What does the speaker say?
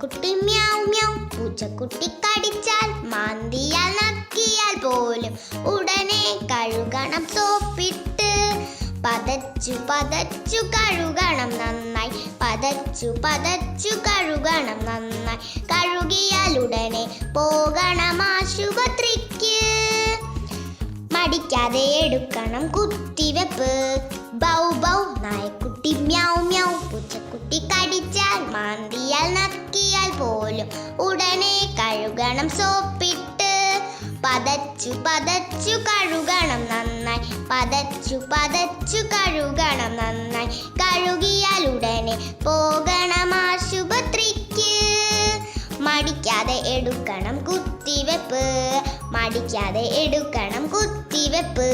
നായ്ക്കുട്ടി മ്യാവ് മ്യാവ്, പൂച്ചക്കുട്ടി കടിച്ചാൽ മാന്തിയാൽ നക്കിയാൽ പോലും ഉടനെ കഴുകണം സോപ്പിട്ട്. പതച്ചു പതച്ചു കഴുകണം നന്നായി, പതച്ചു പതച്ചു കഴുകണം നന്നായി. കഴുകിയാൽ ഉടനെ പോകണം ആശുപത്രിക്ക്. മടിക്കാതെ എടുക്കണം കുത്തിവെപ്പ്. ബൗ ബൗ, നായ്ക്കുട്ടി മ്യാവ് മ്യാവ്, പൂച്ചക്കുട്ടി കടിച്ചാൽ മാന്തിയാൽ നക്കിയാൽ പോലും ഉടനെ കഴുകണം സോപ്പിട്ട്. പതച്ചു പതച്ചു കഴുകണം നന്നായി, പതച്ചു പതച്ചു കഴുകണം നന്നായി. കഴുകിയാൽ ഉടനെ പോകണം ആശുപത്രിക്ക്. മടിക്കാതെ എടുക്കണം കുത്തിവെപ്പ്, മടിക്കാതെ എടുക്കണം കുത്തിവെപ്പ്.